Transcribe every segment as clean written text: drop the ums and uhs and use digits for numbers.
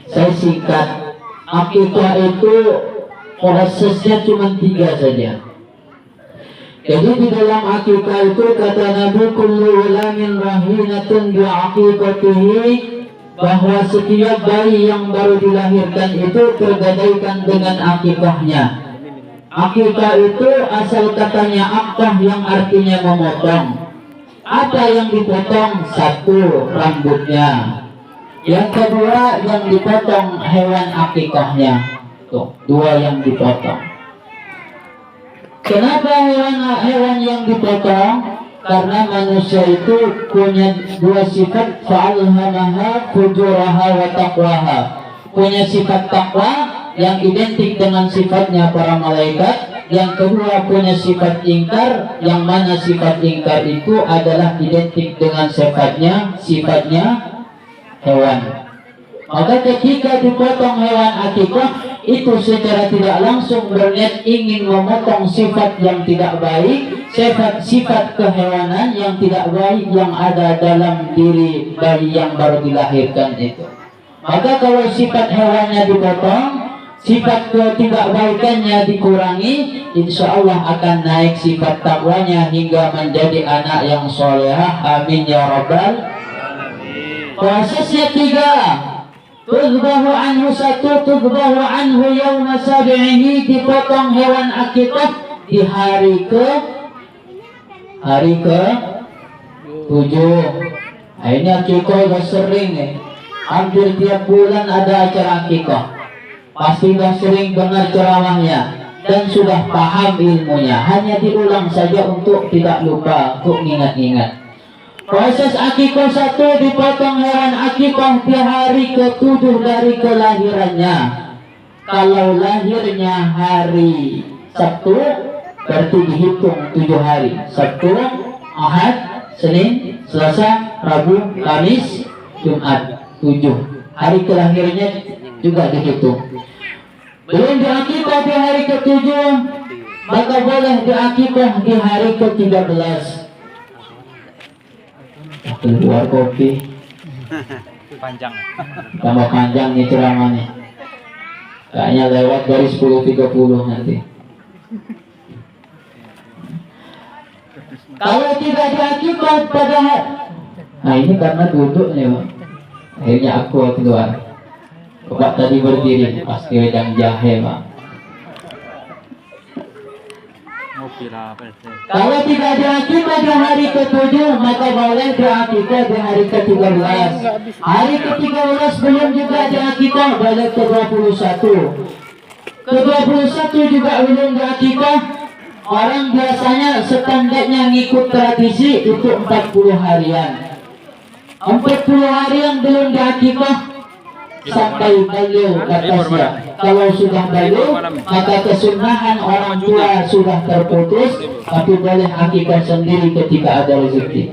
Saya singkat, akikah itu prosesnya cuma 3 saja. Jadi di dalam akikah itu kata Nabi, kullu ghulamin rahinatun bi aqiqatihi, bahwa setiap bayi yang baru dilahirkan itu tergadaikan dengan akikahnya. Akikah itu asal katanya akah yang artinya memotong. Ada yang dipotong, 1 rambutnya, yang kedua yang dipotong hewan akikahnya. Tuh, 2 yang dipotong. Kenapa hewan yang dipotong? Karena manusia itu punya 2 sifat, fa'alhamaha fujuraha wa taqwaha. Punya sifat takwa yang identik dengan sifatnya para malaikat. Yang kedua punya sifat ingkar, yang mana sifat ingkar itu adalah identik dengan sifatnya hewan. Maka ketika dipotong hewan akikah, itu secara tidak langsung berniat ingin memotong sifat yang tidak baik, sifat kehewanan yang tidak baik yang ada dalam diri bayi yang baru dilahirkan itu. Maka kalau sifat hewannya dipotong, sifat ketidakbaikannya dikurangi, insya Allah akan naik sifat takwanya hingga menjadi anak yang solehah. Amin ya rabbal alamin. Prosesnya 3. Tudbahu anhu 1, tudbahu anhu yawma sabi'ihi, dipotong hewan akikah di hari ke 7. Nah, ini akikah udah sering nih. Hampir tiap bulan ada acara akikah. Pasti sudah sering dengar ceramahnya dan sudah paham ilmunya. Hanya diulang saja untuk tidak lupa, untuk ingat-ingat. Proses akikah 1, dipotong hewan akikah di hari ke-7 dari kelahirannya. Kalau lahirnya hari Sabtu, berarti dihitung 7 hari. Sabtu, Ahad, Senin, Selasa, Rabu, Kamis, Jumat, 7. Hari kelahirannya juga dihitung. Belum diakikah di hari ke-7, maka boleh diakikah di hari ke-13. Keluar kopi. Panjang. Tambah panjang nih ceramahnya. Kayaknya lewat dari 10.30 nanti. Kalau tidak diakikah pada, nah ini karena duduk nih Pak. Akhirnya aku keluar. Bapak tadi berdiri pasti wedang jahe Pak. Kalau tidak diakikah di hari ke-7, maka boleh diakikah di hari ke-13. Hari ke-13 belum juga diakikah, boleh ke-21. Ke-21 juga belum diakikah. Orang biasanya standarnya ngikut tradisi itu 40 harian. 40 harian belum diakikah sampai beliau kata siap. Kalau sudah beliau, maka kesunahan orang tua sudah terputus, tapi boleh akikah sendiri ketika ada rezeki.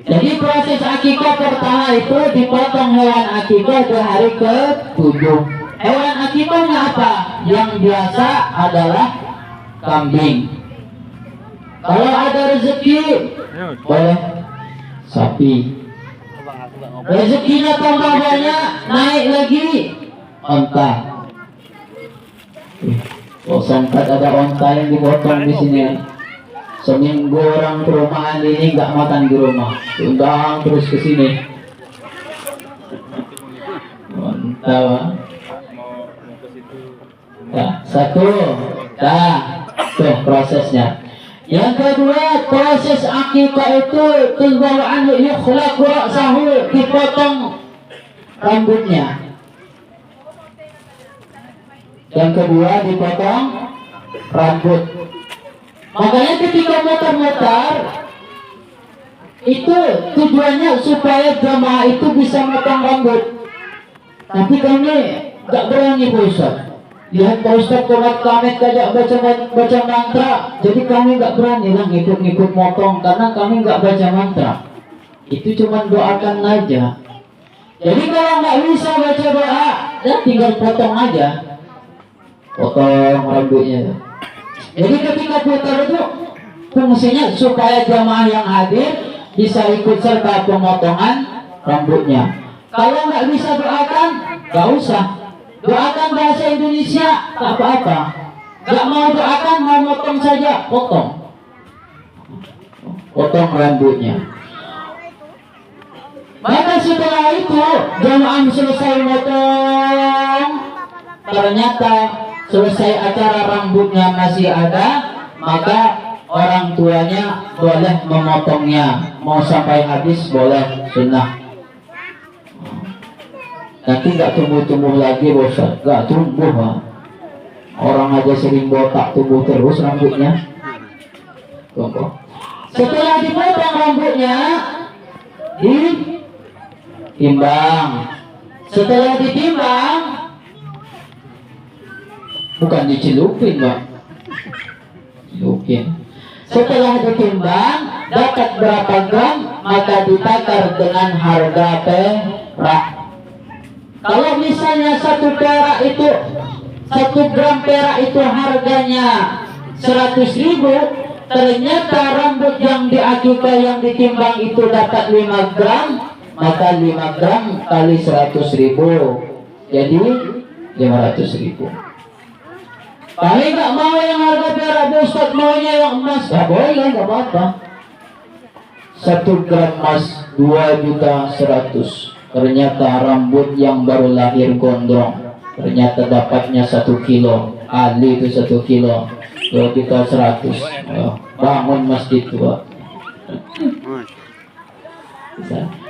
Jadi proses akikah pertama itu dipotong hewan akikah di hari ke-7. Hewan akikahnya apa? Yang biasa adalah kambing. Kalau ada rezeki, boleh sapi. Rezekinya tambah banyak, naik lagi onta. Oh, sempat ada onta yang dipotong di sini. Seminggu orang perumahan ini nggak makan di rumah, undang terus ke sini. Onta, ya, 1, tuh prosesnya. Yang kedua, proses akikah itu tudba'u yukhlaq ra'sahu, dipotong rambutnya. Yang kedua dipotong rambut. Makanya ketika muter-muter itu tujuannya supaya jamaah itu bisa motong rambut. Tapi kami gak berani Pak Ustaz. Lihat Pak Ustaz komat kami kajak baca mantra, jadi kami nggak berani lah ngikut-ngikut motong karena kami nggak baca mantra. Itu cuma doakan aja. Jadi kalau nggak bisa baca doa, dan tinggal potong aja, potong rambutnya. Jadi ketika putar itu fungsinya supaya jamaah yang hadir bisa ikut serta pemotongan rambutnya. Kalau nggak bisa doakan, nggak usah. Doakan bahasa Indonesia, tak apa-apa. Nggak mau doakan, mau potong saja, potong. Potong rambutnya. Maka setelah itu jamaah selesai potong, ternyata selesai acara rambutnya masih ada, maka orang tuanya boleh memotongnya. Mau sampai habis boleh, sunnah. Nanti nggak tumbuh-tumbuh lagi bosan, nggak tumbuh. Orang aja sering botak, tumbuh terus rambutnya. Tumbuh. Setelah dipotong rambutnya, ditimbang. Setelah ditimbang, bukan dicelupin, Pak. Celupin. Setelah ditimbang, dapat berapa gram, maka ditakar dengan harga perak. Kalau misalnya 1 perak itu, 1 gram perak itu harganya 100.000, ternyata rambut yang diakikah yang ditimbang itu dapat 5 gram, maka 5 gram kali 100.000 jadi 500.000. Kami nggak mau yang harga perak, Ustaz maunya yang emas. Nggak boleh, nggak apa-apa. 1 gram emas 2.100.000. Ternyata rambut yang baru lahir gondrong, ternyata dapatnya 1 kilo. Ali itu 1 kilo, 2.100.000. Bangun masjid tua.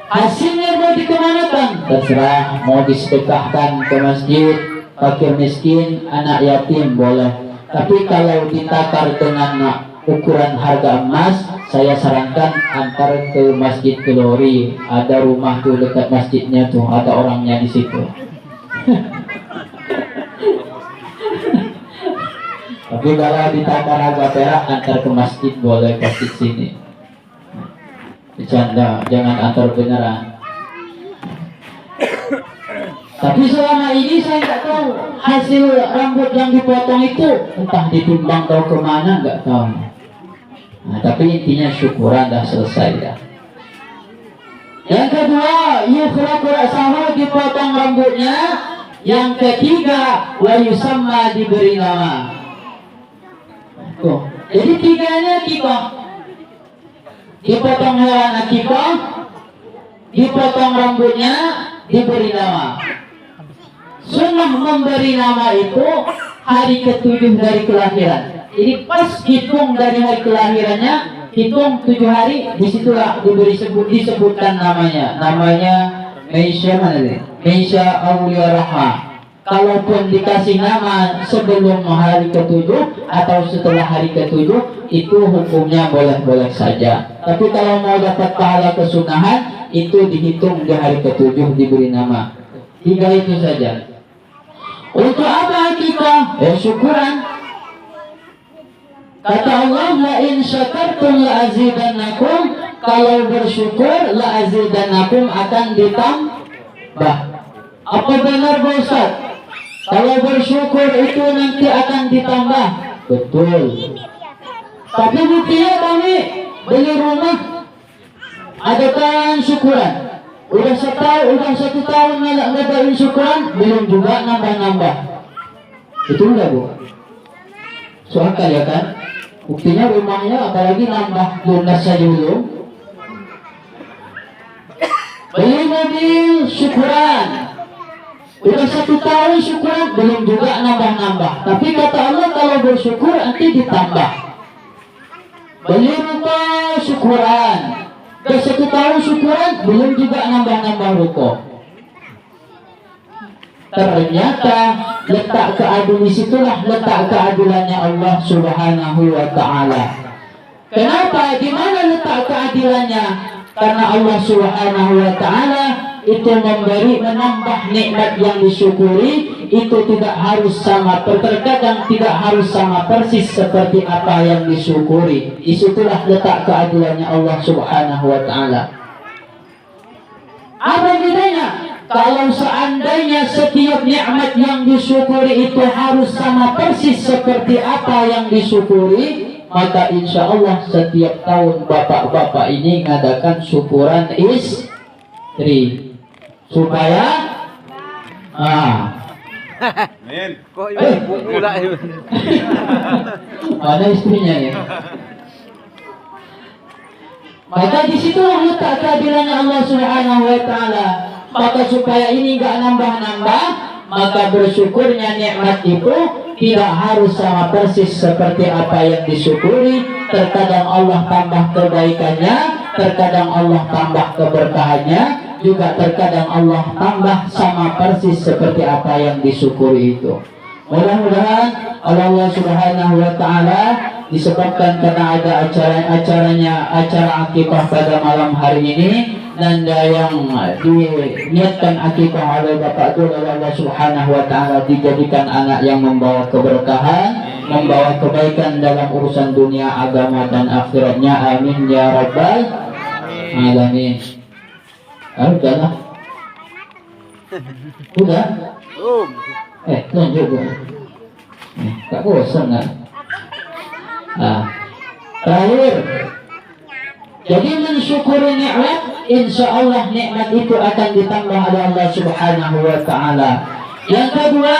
Hasilnya mau dikemanakan? Terserah, mau disedekahkan ke masjid, fakir miskin, anak yatim boleh. Tapi kalau ditakar dengan ukuran harga emas, saya sarankan antar ke Masjid Glory. Ada rumah tuh dekat masjidnya tuh, ada orangnya di situ. Tapi kalau ditakar harga perak, antar ke masjid boleh, masjid sini. Bercanda, jangan antar beneran. Tapi selama ini saya nggak tahu hasil rambut yang dipotong itu, entah ditimbang atau kemana, nggak tahu. Nah, tapi intinya syukuran dah selesai dah. Yang kedua, yukhraqu ra'sahu, dipotong rambutnya. Yang ketiga, wa yusamma, diberi nama. Tuh. Jadi tiganya akikah. Dipotong hewan akikah, dipotong rambutnya, diberi nama. Sunnah memberi nama itu hari ke-7 dari kelahiran. Jadi pas hitung dari hari kelahirannya, hitung 7 hari, disitulah disebutkan namanya. Namanya Meisha mana nih? Meisha Aulia Rahma. Kalaupun dikasih nama sebelum hari ke-7 atau setelah hari ke-7, itu hukumnya boleh-boleh saja. Tapi kalau mau dapat pahala kesunahan, itu dihitung di hari ke-7 diberi nama. 3 itu saja. Untuk apa kita? Syukuran. Kata Allah, la in syakartum la azidannakum, kalau bersyukur la azidannakum, akan ditambah. Apa benar Pak Ustaz? Kalau bersyukur itu nanti akan ditambah. Betul. Tapi buktinya kami beli rumah, ada kan syukuran. Udah 1 tahun ngadain syukuran, belum juga nambah-nambah. Betul nggak Bu? Soalnya ya kan? Buktinya rumahnya apalagi nambah lunas saja belum. Beli mobil syukuran, udah 1 tahun syukuran, belum juga nambah-nambah. Tapi kata Allah kalau bersyukur nanti ditambah. Beli rumah syukuran, udah 1 tahun syukuran, belum juga nambah-nambah ruko. Ternyata letak keadilan, disitulah letak keadilannya Allah Subhanahu wa Ta'ala. Kenapa? Di mana letak keadilannya? Karena Allah Subhanahu wa Ta'ala itu memberi, menambah nikmat yang disyukuri, itu tidak harus sama, terkadang tidak harus sama persis seperti apa yang disyukuri. Disitulah letak keadilannya Allah Subhanahu wa Ta'ala. Apa bedanya? Kalau seandainya setiap nikmat yang disyukuri itu harus sama persis seperti apa yang disyukuri, maka insya Allah setiap tahun bapak-bapak ini mengadakan syukuran istri. supaya Men. Kok ibu pula itu? ada istrinya ya. Maka di situ letak keadilannya Allah Subhanahu wa taala. Maka supaya ini enggak nambah-nambah, maka bersyukurnya nikmat itu tidak harus sama persis seperti apa yang disyukuri. Terkadang Allah tambah kebaikannya, terkadang Allah tambah keberkahannya, juga terkadang Allah tambah sama persis seperti apa yang disyukuri itu. Mudah-mudahan Allah Subhanahu wa taala disebabkan karena ada acara akikah pada malam hari ini, nanda yang diniatkan akikah oleh Bapak Dul oleh Allah Subhanahu wa taala dijadikan anak yang membawa keberkahan, membawa kebaikan dalam urusan dunia, agama dan akhiratnya. Amin ya rabbal alamin. Udahlah. Udah? Lanjut. Tak bosan kan? Terakhir. Jadi mensyukuri nikmat, insya Allah nikmat itu akan ditambah oleh Allah Subhanahu wa taala. Yang kedua,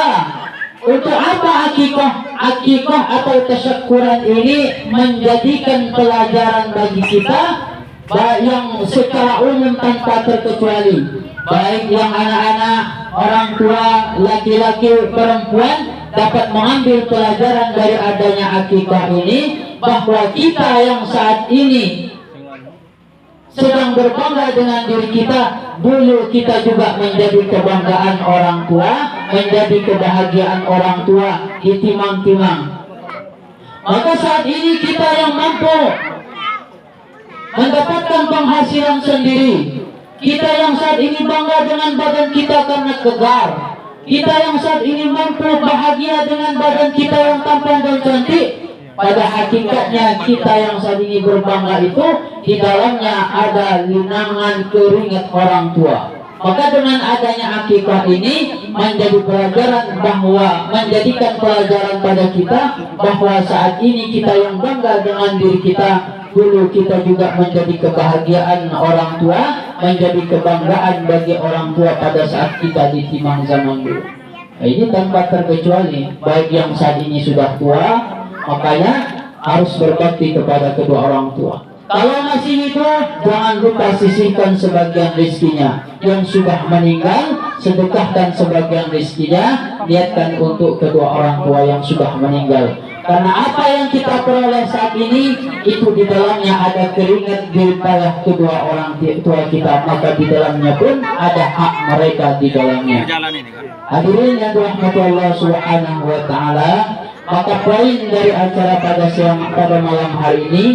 untuk apa akikah? Akikah atau tasyakkuran ini menjadikan pelajaran bagi kita yang secara umum tanpa terkecuali, baik yang anak-anak, orang tua, laki-laki, perempuan, dapat mengambil pelajaran dari adanya akikah ini, bahwa kita yang saat ini sedang berbangga dengan diri kita, dulu kita juga menjadi kebanggaan orang tua, menjadi kebahagiaan orang tua di timang-timang. Maka saat ini kita yang mampu mendapatkan penghasilan sendiri, kita yang saat ini bangga dengan badan kita karena kegar, kita yang saat ini mampu bahagia dengan badan kita yang tampan dan cantik, pada hakikatnya kita yang saat ini berbangga itu di dalamnya ada linangan keringat orang tua. Maka dengan adanya akikah ini menjadi pelajaran, bahwa menjadikan pelajaran pada kita bahwa saat ini kita yang bangga dengan diri kita, dulu kita juga menjadi kebahagiaan orang tua, menjadi kebanggaan bagi orang tua pada saat kita ditimang zaman dulu. Nah, ini tanpa terkecuali, baik yang saat ini sudah tua, makanya harus berbakti kepada kedua orang tua. Kalau masih hidup, jangan lupa sisihkan sebagian rezekinya. Yang sudah meninggal, sedekahkan sebagian rezekinya, niatkan untuk kedua orang tua yang sudah meninggal. Karena apa yang kita peroleh saat ini, itu di dalamnya ada keringat daripada kedua orang tua kita, maka di dalamnya pun ada hak mereka di dalamnya. Hadirin yang dirahmati Allah Subhanahu wa taala, maka poin dari acara pada malam hari ini,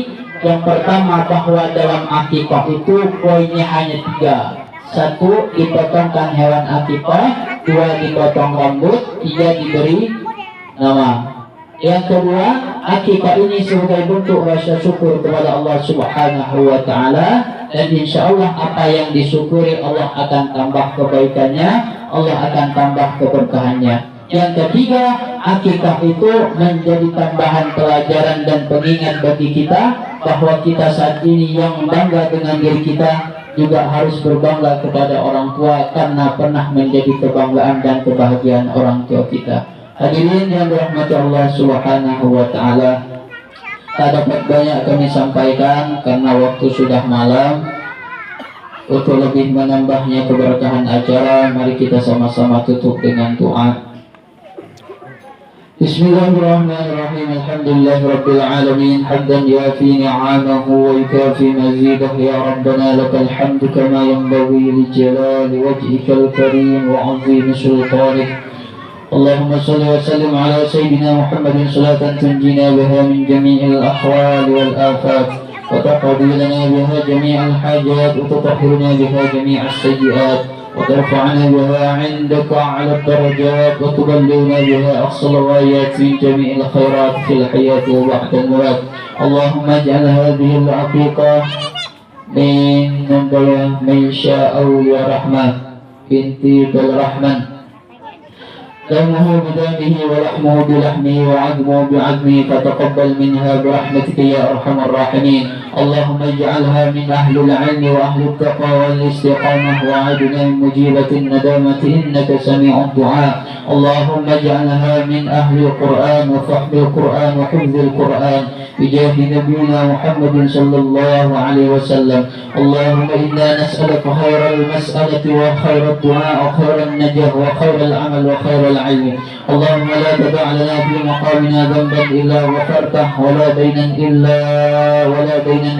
yang pertama bahwa dalam akikah itu poinnya hanya 3. 1, dipotongkan hewan akikah. 2, dipotong rambut. 3, diberi nama. Yang kedua, akikah ini sebagai bentuk rasa syukur kepada Allah Subhanahu wa taala, dan insya Allah apa yang disyukuri Allah akan tambah kebaikannya, Allah akan tambah keberkahannya. Yang ketiga, akikah itu menjadi tambahan pelajaran dan pengingat bagi kita bahwa kita saat ini yang bangga dengan diri kita juga harus berbangga kepada orang tua, karena pernah menjadi kebanggaan dan kebahagiaan orang tua kita. Hadirin yang dirahmati Allah Subhanahu wa taala, tak dapat banyak kami sampaikan karena waktu sudah malam. Untuk lebih menambahnya keberkahan acara, mari kita sama-sama tutup dengan doa. Bismillahirrahmanirrahim. Alhamdulillahirabbil alamin, hamdan yafi ni'amahu wa yukafi mazidah. Ya Rabbana lakal hamdu kama yanbaghi li jalali wajhikal karim wa 'azimi sultanik. اللهم صل وسلم على سيدنا محمد صلاة تنجينا بها من جميع الأحوال والآفات، وتقضي لنا بها جميع الحاجات، وتطهرنا بها جميع السيئات، وترفعنا بها عندك أعلى الدرجات، وتبلغنا بها أقصى الغايات من جميع الخيرات في الحياة وبعد الممات. اللهم اجعل هذه العقيقة من شاء يا رحمن بنت بالرحمن. دمه بدمه ولحمه بلحمه وعظمه بعظمه فتقبل منها برحمتك يا أرحم الراحمين. اللهم اجعلها من أهل العلم وأهل التقوى والاستقامة وعدنا من مجيبة الندامة إنك سميع الدعاء. اللهم اجعلها من أهل القرآن وفهم القرآن وحفظ القرآن بجاه نبينا محمد صلى الله عليه وسلم. اللهم إنا نسألك خير المسألة وخير الدعاء وخير النجاح وخير العمل وخير العلم. اللهم لا تدع لنا في مقامنا ذنبا إلا غفرته ولا دينا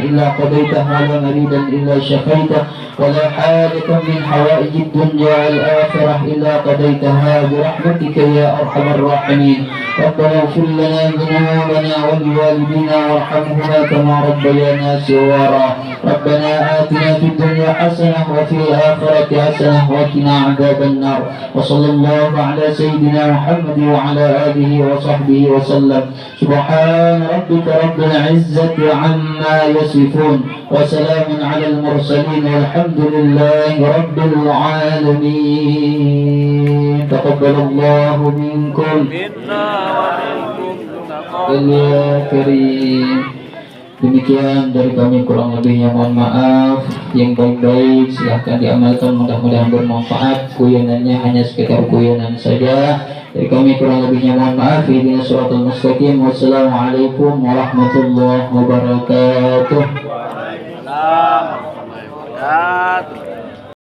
إلا قضيته ولا مريدا إلا شفيته ولا حاجة من حوائج الدنيا والآخرة إلا قضيتها برحمتك يا أرحم الراحمين. ربنا اغفر لنا ذنوبنا ولوالدينا وارحمهما كما ربيانا صغارا. ربنا آتنا في الدنيا حسنة وفي الآخرة حسنة وقنا عذاب النار. وصلى الله على سيدنا محمد وعلى آله وصحبه وسلم. سبحان ربك رب العزة عما يصفون وسلام على المرسلين والحمد لله رب العالمين. تقبل الله منكم ya karim. Demikian dari kami, kurang lebihnya mohon maaf. Yang baik-baik silahkan diamalkan, mudah-mudahan bermanfaat. Guyonannya hanya sekitar guyonan saja. Dari kami kurang lebihnya mohon maaf. Ihdinas siratal mustaqim. Wassalamualaikum warahmatullahi wabarakatuh. Waalaikumsalam warahmatullahi wabarakatuh.